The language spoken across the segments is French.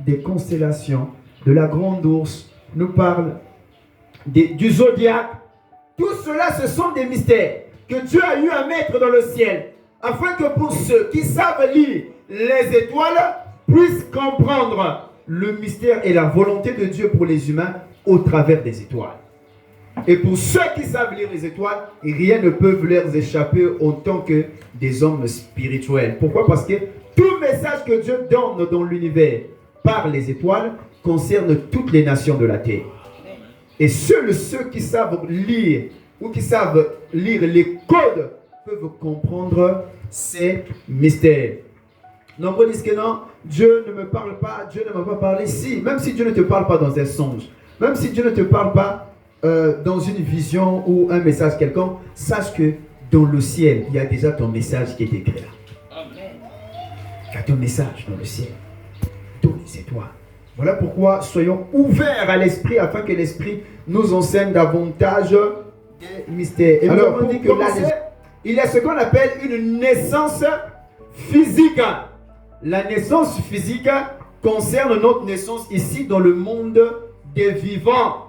des constellations, de la grande ours, nous parle du zodiaque. Tout cela, ce sont des mystères que Dieu a eu à mettre dans le ciel, afin que pour ceux qui savent lire les étoiles puissent comprendre le mystère et la volonté de Dieu pour les humains au travers des étoiles. Et pour ceux qui savent lire les étoiles, rien ne peut leur échapper en tant que des hommes spirituels. Pourquoi? Parce que tout message que Dieu donne dans l'univers par les étoiles concerne toutes les nations de la terre. Et seuls ceux qui savent lire ou qui savent lire les codes peuvent comprendre ces mystères. Nombreux disent que non, Dieu ne me parle pas, Dieu ne m'a pas parlé. Si, même si Dieu ne te parle pas dans un songe, même si Dieu ne te parle pas dans une vision ou un message quelconque, sache que dans le ciel, il y a déjà ton message qui est écrit là. Amen. Il y a ton message dans le ciel, dans les étoiles. Voilà pourquoi soyons ouverts à l'esprit afin que l'esprit nous enseigne davantage des mystères. Et alors, on dit que il y a ce qu'on appelle une naissance physique. La naissance physique concerne notre naissance ici dans le monde des vivants.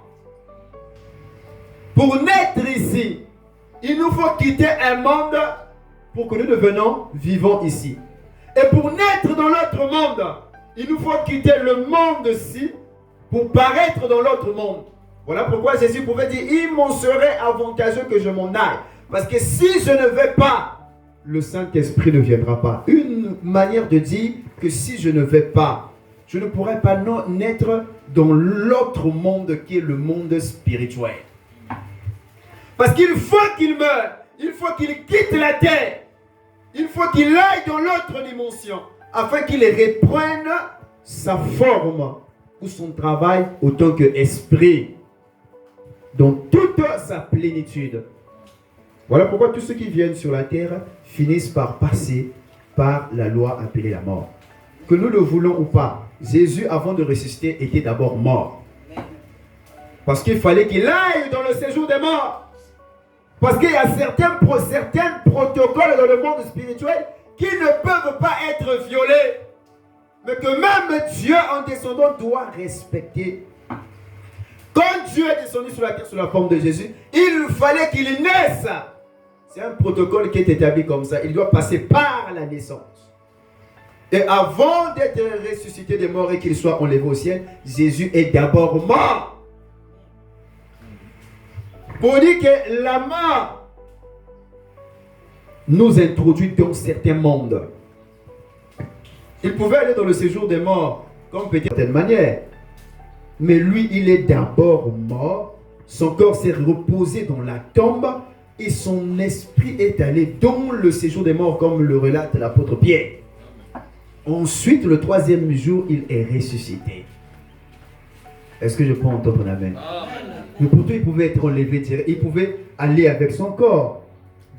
Pour naître ici, il nous faut quitter un monde pour que nous devenions vivants ici. Et pour naître dans l'autre monde, il nous faut quitter le monde-ci pour paraître dans l'autre monde. Voilà pourquoi Jésus pouvait dire, il m'en serait avantageux que je m'en aille. Parce que si je ne vais pas, le Saint-Esprit ne viendra pas. Une manière de dire que si je ne vais pas, je ne pourrai pas naître dans l'autre monde qui est le monde spirituel. Parce qu'il faut qu'il meure, il faut qu'il quitte la terre, il faut qu'il aille dans l'autre dimension, afin qu'il reprenne sa forme ou son travail autant qu'esprit, dans toute sa plénitude. Voilà pourquoi tous ceux qui viennent sur la terre finissent par passer par la loi appelée la mort. Que nous le voulons ou pas, Jésus, avant de ressusciter, était d'abord mort. Parce qu'il fallait qu'il aille dans le séjour des morts. Parce qu'il y a certains protocoles dans le monde spirituel qui ne peuvent pas être violés. Mais que même Dieu, en descendant, doit respecter. Quand Dieu est descendu sur la terre sous la forme de Jésus, il fallait qu'il naisse. C'est un protocole qui est établi comme ça. Il doit passer par la naissance. Et avant d'être ressuscité des morts et qu'il soit enlevé au ciel, Jésus est d'abord mort. Pour dire que la mort nous introduit dans certains mondes. Il pouvait aller dans le séjour des morts, comme peut-être d'une certaine manière. Mais lui, il est d'abord mort. Son corps s'est reposé dans la tombe et son esprit est allé dans le séjour des morts, comme le relate l'apôtre Pierre. Ensuite, le troisième jour, il est ressuscité. Est-ce que je peux entendre un amen? Mais pourtant, il pouvait être enlevé, il pouvait aller avec son corps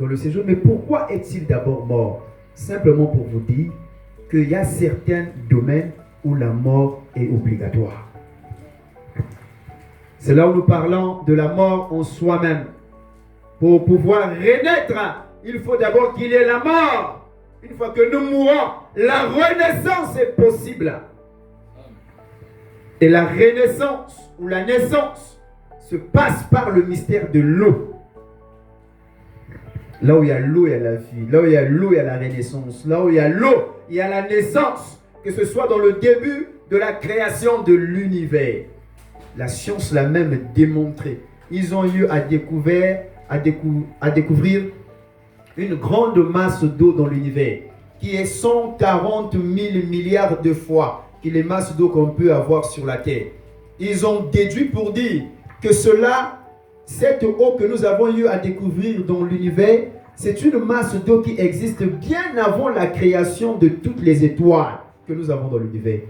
dans le séjour. Mais pourquoi est-il d'abord mort? Simplement pour vous dire qu'il y a certains domaines où la mort est obligatoire. C'est là où nous parlons de la mort en soi-même. Pour pouvoir renaître, il faut d'abord qu'il y ait la mort. Une fois que nous mourons, la renaissance est possible. Et la renaissance ou la naissance se passe par le mystère de l'eau. Là où il y a l'eau, il y a la vie. Là où il y a l'eau, il y a la renaissance. Là où il y a l'eau, il y a la naissance. Que ce soit dans le début de la création de l'univers. La science l'a même démontré. Ils ont eu à découvrir une grande masse d'eau dans l'univers qui est 140 000 milliards de fois que les masses d'eau qu'on peut avoir sur la Terre. Ils ont déduit pour dire que cette eau que nous avons eu à découvrir dans l'univers, c'est une masse d'eau qui existe bien avant la création de toutes les étoiles que nous avons dans l'univers.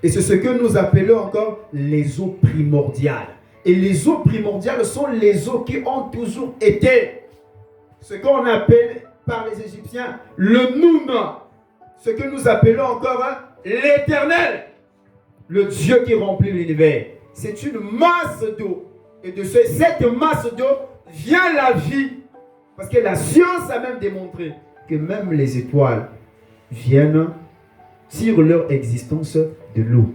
Et c'est ce que nous appelons encore les eaux primordiales. Et les eaux primordiales sont les eaux qui ont toujours été. Ce qu'on appelle par les Égyptiens le Noun. Ce que nous appelons encore l'éternel. Le Dieu qui remplit l'univers. C'est une masse d'eau. Et de cette masse d'eau vient la vie. Parce que la science a même démontré que même les étoiles tirent leur existence de l'eau.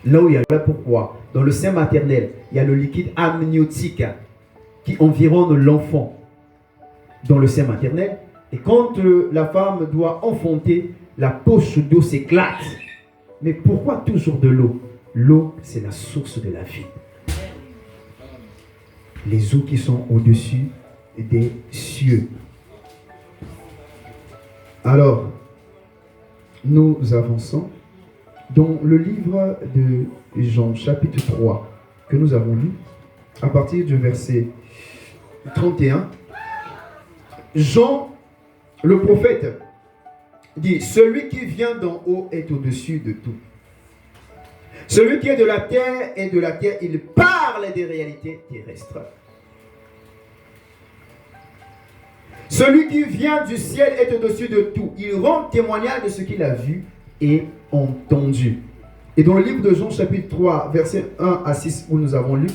Là où il y a, là pourquoi dans le sein maternel, il y a le liquide amniotique qui environne l'enfant dans le sein maternel. Et quand la femme doit enfanter, la poche d'eau s'éclate. Mais pourquoi toujours de l'eau? L'eau, c'est la source de la vie. Les eaux qui sont au-dessus des cieux. Alors, nous avançons dans le livre de Jean, chapitre 3, que nous avons lu, à partir du verset 31. Jean, le prophète, dit, celui qui vient d'en haut est au-dessus de tout. Celui qui est de la terre est de la terre, il parle des réalités terrestres. Celui qui vient du ciel est au-dessus de tout. Il rend témoignage de ce qu'il a vu et entendu. Et dans le livre de Jean, chapitre 3, versets 1 à 6, où nous avons lu,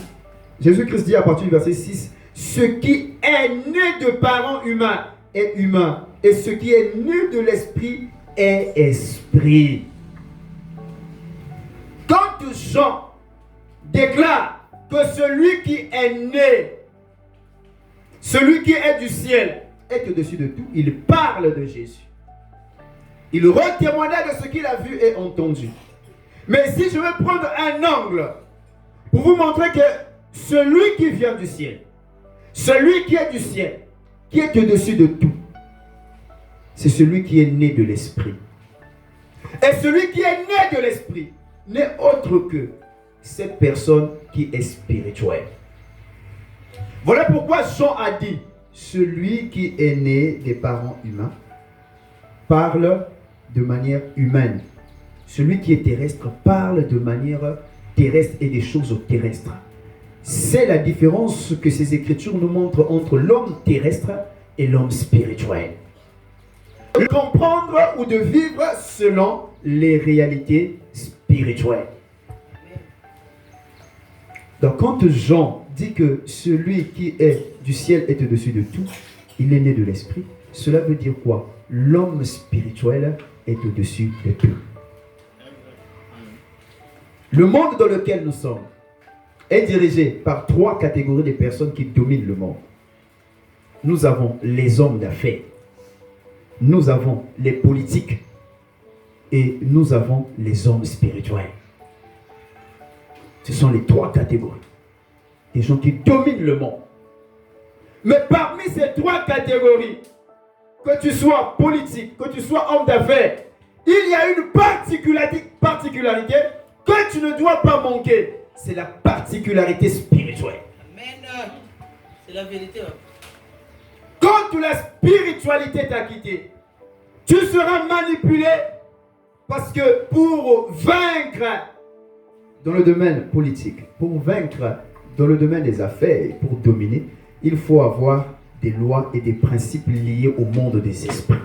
Jésus-Christ dit à partir du verset 6, ce qui est né de parents humains est humain, et ce qui est né de l'esprit est esprit. Quand Jean déclare que celui qui est né, celui qui est du ciel, est au-dessus de tout, il parle de Jésus. Il rend témoignage de ce qu'il a vu et entendu. Mais si je veux prendre un angle pour vous montrer que celui qui vient du ciel, celui qui est du ciel, qui est au-dessus de tout, c'est celui qui est né de l'esprit. Et celui qui est né de l'esprit n'est autre que cette personne qui est spirituelle. Voilà pourquoi Jean a dit, celui qui est né des parents humains parle de manière humaine. Celui qui est terrestre parle de manière terrestre et des choses terrestres. C'est la différence que ces écritures nous montrent entre l'homme terrestre et l'homme spirituel. De comprendre ou de vivre selon les réalités spirituelles. Donc quand Jean dit que celui qui est du ciel est au-dessus de tout, il est né de l'esprit, cela veut dire quoi? L'homme spirituel est au-dessus de tout. Le monde dans lequel nous sommes est dirigé par 3 catégories de personnes qui dominent le monde. Nous avons les hommes d'affaires, nous avons les politiques et nous avons les hommes spirituels. Ce sont les 3 catégories. Des gens qui dominent le monde. Mais parmi ces 3 catégories, que tu sois politique, que tu sois homme d'affaires, il y a une particularité que tu ne dois pas manquer. C'est la particularité spirituelle. Amen. C'est la vérité. Quand la spiritualité t'a quitté, tu seras manipulé parce que pour vaincre dans le domaine politique, pour vaincre dans le domaine des affaires et pour dominer, il faut avoir des lois et des principes liés au monde des esprits.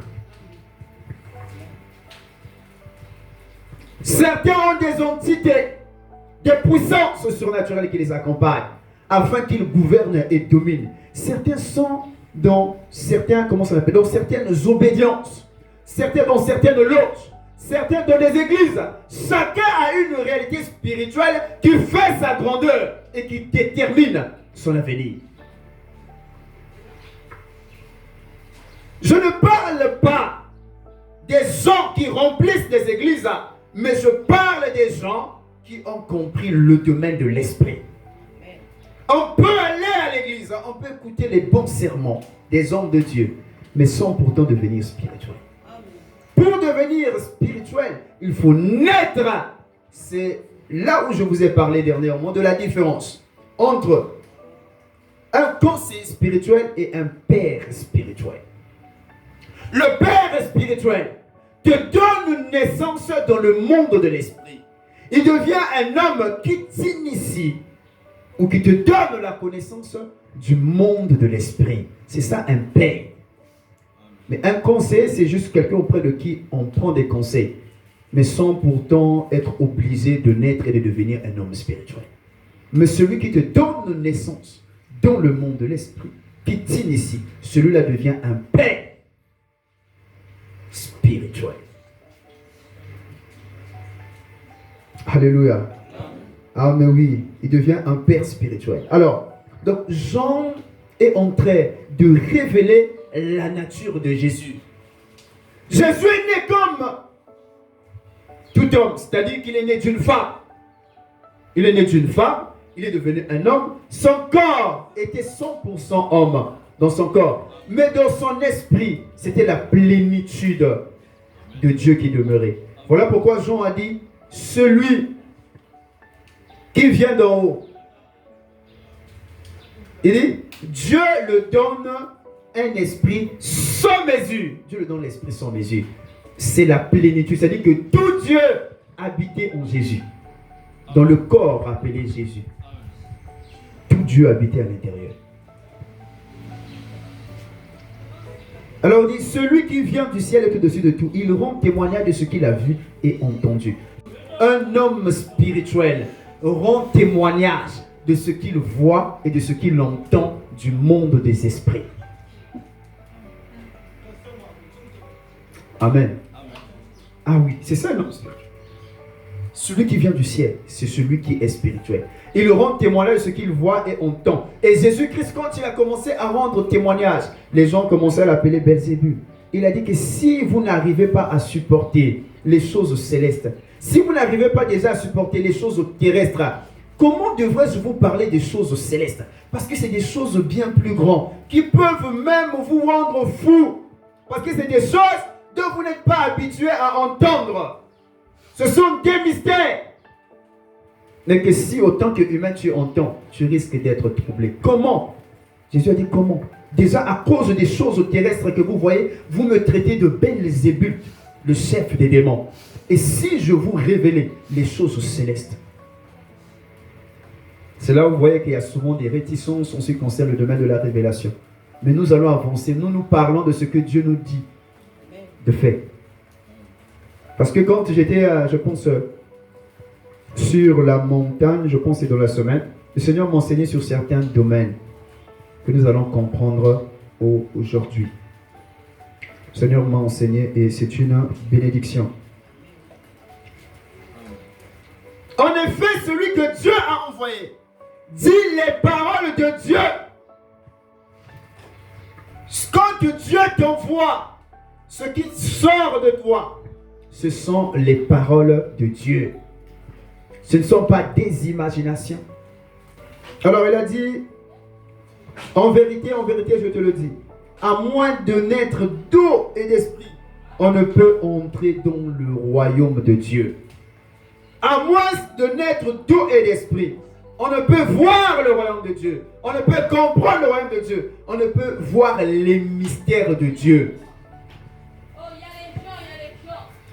Certains ont des entités, des puissances surnaturelles qui les accompagnent afin qu'ils gouvernent et dominent. Certains sont dans certaines obédiences, certains dans certaines loges, certains dans des églises. Chacun a une réalité spirituelle qui fait sa grandeur et qui détermine son avenir. Je ne parle pas des gens qui remplissent des églises, mais je parle des gens qui ont compris le domaine de l'esprit. On peut aller à l'église, on peut écouter les bons sermons des hommes de Dieu, mais sans pourtant devenir spirituel. Pour devenir spirituel, il faut naître. C'est là où je vous ai parlé dernièrement de la différence entre un conseiller spirituel et un père spirituel. Le père spirituel te donne naissance dans le monde de l'esprit. Il devient un homme qui t'initie ou qui te donne la connaissance du monde de l'esprit. C'est ça un père. Mais un conseiller, c'est juste quelqu'un auprès de qui on prend des conseils, mais sans pourtant être obligé de naître et de devenir un homme spirituel. Mais celui qui te donne naissance dans le monde de l'esprit, qui t'initie, celui-là devient un père spirituel. Alléluia. Ah mais oui, il devient un père spirituel. Alors, donc Jean est en train de révéler la nature de Jésus. Jésus est né comme tout homme, c'est-à-dire qu'il est né d'une femme. Il est né d'une femme, il est devenu un homme. Son corps était 100% homme dans son corps. Mais dans son esprit, c'était la plénitude de Dieu qui demeurait. Voilà pourquoi Jean a dit, celui qui vient d'en haut. Il dit, Dieu le donne un esprit sans mesure. Dieu le donne l'esprit sans mesure. C'est la plénitude. C'est-à-dire que tout Dieu habitait en Jésus. Dans le corps appelé Jésus. Tout Dieu habitait à l'intérieur. Alors il dit, celui qui vient du ciel est au-dessus de tout. Il rend témoignage de ce qu'il a vu et entendu. Un homme spirituel rend témoignage de ce qu'il voit et de ce qu'il entend du monde des esprits. Amen. Ah oui, c'est ça un homme spirituel. Celui qui vient du ciel, c'est celui qui est spirituel. Il rend témoignage de ce qu'il voit et entend. Et Jésus-Christ, quand il a commencé à rendre témoignage, les gens commençaient à l'appeler Belzébul. Il a dit que si vous n'arrivez pas à supporter les choses célestes, si vous n'arrivez pas déjà à supporter les choses terrestres, comment devrais-je vous parler des choses célestes? Parce que c'est des choses bien plus grandes, qui peuvent même vous rendre fou. Parce que c'est des choses dont vous n'êtes pas habitué à entendre. Ce sont des mystères. Mais que si autant qu'humain tu entends, tu risques d'être troublé. Comment? Jésus a dit comment? Déjà à cause des choses terrestres que vous voyez, vous me traitez de Belzébul, le chef des démons. Et si je vous révélais les choses célestes? C'est là où vous voyez qu'il y a souvent des réticences en ce qui concerne le domaine de la révélation. Mais nous allons avancer. Nous parlons de ce que Dieu nous dit de fait. Parce que quand j'étais, je pense, sur la montagne, je pense que c'est dans la semaine, le Seigneur m'a enseigné sur certains domaines que nous allons comprendre aujourd'hui. Le Seigneur m'a enseigné et c'est une bénédiction. En effet, celui que Dieu a envoyé dit les paroles de Dieu. Quand Dieu t'envoie, ce qui sort de toi, ce sont les paroles de Dieu. Ce ne sont pas des imaginations. Alors il a dit, en vérité, je te le dis, à moins de naître d'eau et d'esprit, on ne peut entrer dans le royaume de Dieu. À moins de naître d'eau et d'esprit, on ne peut voir le royaume de Dieu. On ne peut comprendre le royaume de Dieu. On ne peut voir les mystères de Dieu.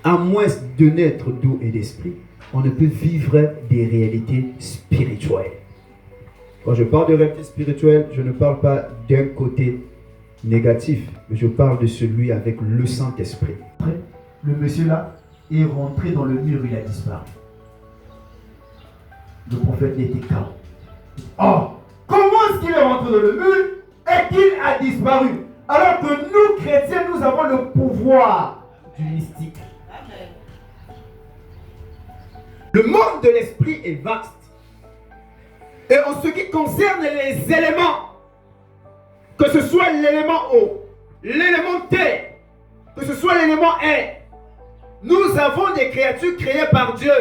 À moins de naître d'eau et d'esprit, on ne peut vivre des réalités spirituelles. Quand je parle de réalité spirituelle, je ne parle pas d'un côté négatif, mais je parle de celui avec le Saint-Esprit. Le monsieur là est rentré dans le mur, il a disparu. Le prophète était calme. Oh, comment est-ce qu'il est rentré dans le mur et qu'il a disparu? Alors que nous, chrétiens, nous avons le pouvoir du mystique. Le monde de l'esprit est vaste. Et en ce qui concerne les éléments, que ce soit l'élément eau, l'élément terre, que ce soit l'élément air, nous avons des créatures créées par Dieu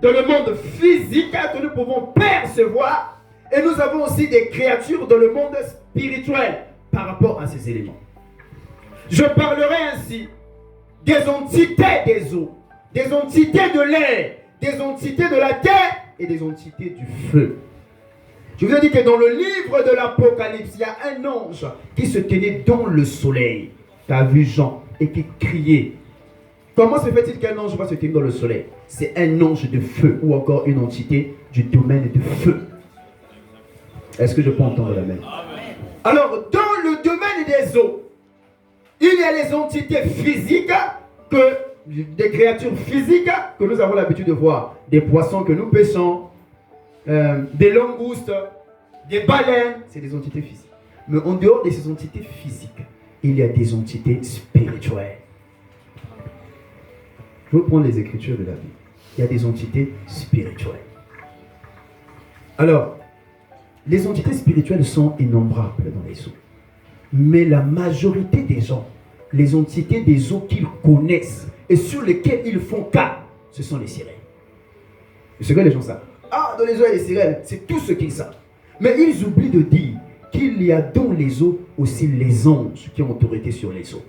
dans le monde physique que nous pouvons percevoir, et nous avons aussi des créatures dans le monde spirituel par rapport à ces éléments. Je parlerai ainsi des entités des eaux, des entités de l'air, des entités de la terre et des entités du feu. Je vous ai dit que dans le livre de l'Apocalypse, il y a un ange qui se tenait dans le soleil. Tu as vu Jean et qui criait. Comment se fait-il qu'un ange va se tenir dans le soleil? C'est un ange de feu ou encore une entité du domaine de feu. Est-ce que je peux entendre la main? Alors, dans le domaine des eaux, il y a les entités physiques, des créatures physiques que nous avons l'habitude de voir. Des poissons que nous pêchons, des langoustes, des baleines, c'est des entités physiques. Mais en dehors de ces entités physiques, il y a des entités spirituelles. Je vais prendre les écritures de la Bible. Il y a des entités spirituelles. Alors, les entités spirituelles sont innombrables dans les eaux. Mais la majorité des gens, les entités des eaux qu'ils connaissent et sur lesquelles ils font cas, ce sont les sirènes. C'est ce que les gens savent. Ah, dans les eaux, il y a les sirènes. C'est tout ce qu'ils savent. Mais ils oublient de dire qu'il y a dans les eaux aussi les anges qui ont autorité sur les eaux.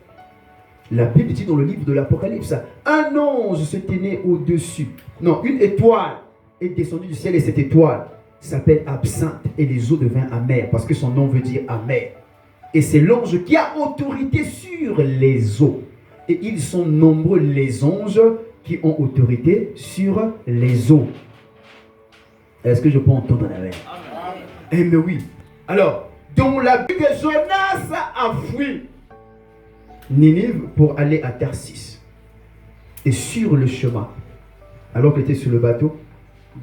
La Bible dit dans le livre de l'Apocalypse, un ange se tenait au-dessus. Non, une étoile est descendue du ciel et cette étoile s'appelle Absinthe et les eaux deviennent amères parce que son nom veut dire amer. Et c'est l'ange qui a autorité sur les eaux. Et ils sont nombreux les anges qui ont autorité sur les eaux. Est-ce que je peux entendre la mer? Eh mais oui. Alors, dans la Bible, Jonas a fui Ninive pour aller à Tarsis. Et sur le chemin, alors qu'il était sur le bateau,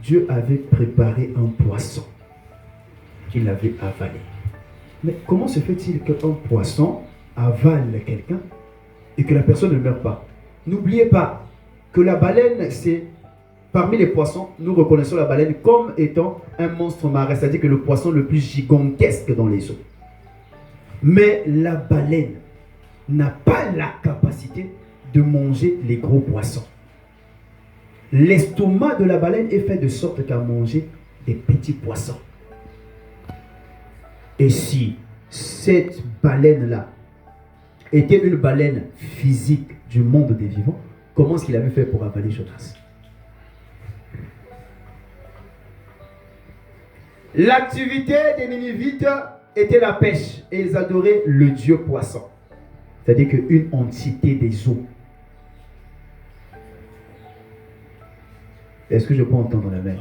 Dieu avait préparé un poisson qu'il avait avalé. Mais comment se fait-il qu'un poisson avale quelqu'un et que la personne ne meurt pas? N'oubliez pas que la baleine, c'est parmi les poissons, nous reconnaissons la baleine comme étant un monstre marin, c'est-à-dire que le poisson le plus gigantesque dans les eaux. Mais la baleine n'a pas la capacité de manger les gros poissons. L'estomac de la baleine est fait de sorte qu'à manger des petits poissons. Et si cette baleine-là était une baleine physique du monde des vivants, comment est-ce qu'il avait fait pour avaler Jonas? L'activité des Ninivites était la pêche et ils adoraient le dieu poisson. C'est-à-dire qu'une entité des eaux. Est-ce que je peux entendre la même?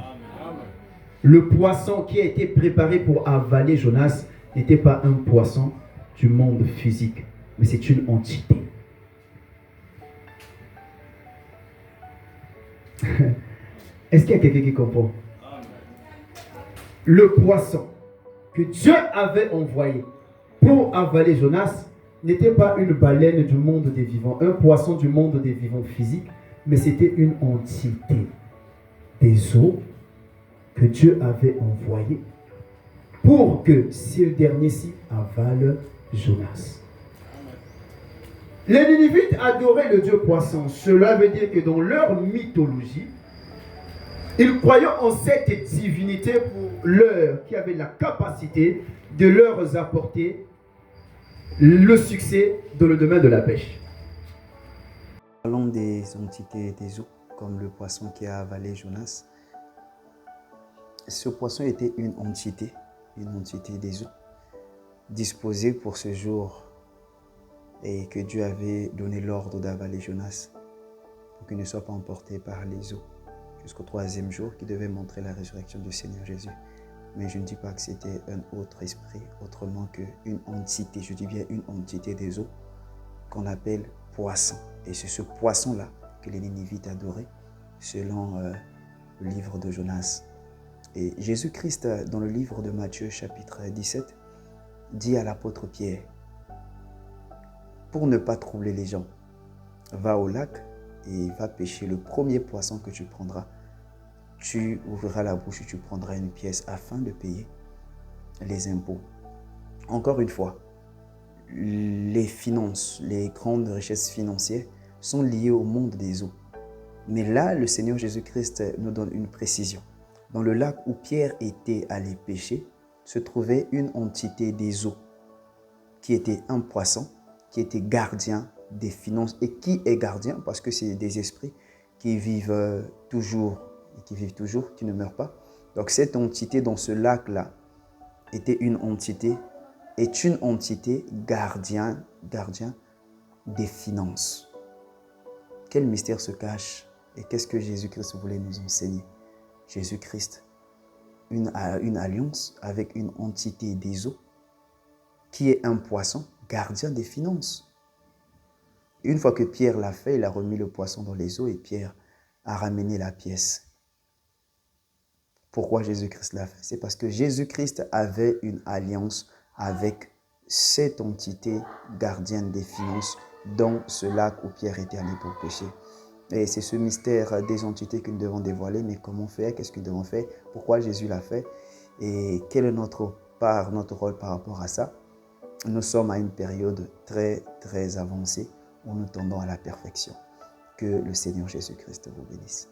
Le poisson qui a été préparé pour avaler Jonas n'était pas un poisson du monde physique, mais c'est une entité. Est-ce qu'il y a quelqu'un qui comprend? Le poisson que Dieu avait envoyé pour avaler Jonas n'était pas une baleine du monde des vivants, un poisson du monde des vivants physiques, mais c'était une entité des eaux que Dieu avait envoyé pour que ce dernier-ci avale Jonas. Les Ninivites adoraient le dieu poisson. Cela veut dire que dans leur mythologie, ils croyaient en cette divinité qui avait la capacité de leur apporter le succès dans le domaine de la pêche. Parlons des entités des eaux, comme le poisson qui a avalé Jonas. Ce poisson était une entité des eaux, disposée pour ce jour et que Dieu avait donné l'ordre d'avaler Jonas pour qu'il ne soit pas emporté par les eaux jusqu'au 3e jour qui devait montrer la résurrection du Seigneur Jésus. Mais je ne dis pas que c'était un autre esprit, autrement qu'une entité, je dis bien une entité des eaux qu'on appelle poisson. Et c'est ce poisson-là que les Ninivites adoraient selon le livre de Jonas. Et Jésus-Christ, dans le livre de Matthieu, chapitre 17, dit à l'apôtre Pierre, pour ne pas troubler les gens, va au lac et va pêcher le premier poisson que tu prendras. Tu ouvriras la bouche et tu prendras une pièce afin de payer les impôts. Encore une fois, les finances, les grandes richesses financières sont liées au monde des eaux. Mais là, le Seigneur Jésus-Christ nous donne une précision. Dans le lac où Pierre était allé pêcher, se trouvait une entité des eaux qui était un poisson, qui était gardien des finances et qui est gardien parce que c'est des esprits qui vivent toujours, qui ne meurent pas. Donc cette entité dans ce lac-là est une entité gardien des finances. Quel mystère se cache et qu'est-ce que Jésus-Christ voulait nous enseigner? Jésus-Christ, une alliance avec une entité des eaux qui est un poisson gardien des finances. Une fois que Pierre l'a fait, il a remis le poisson dans les eaux et Pierre a ramené la pièce. Pourquoi Jésus-Christ l'a fait? C'est parce que Jésus-Christ avait une alliance avec cette entité gardienne des finances dans ce lac où Pierre était allé pour pêcher. Et c'est ce mystère des entités que nous devons dévoiler. Mais comment faire? Qu'est-ce que nous devons faire? Pourquoi Jésus l'a fait? Et quelle est notre part, notre rôle par rapport à ça? Nous sommes à une période très, très avancée où nous tendons à la perfection. Que le Seigneur Jésus-Christ vous bénisse.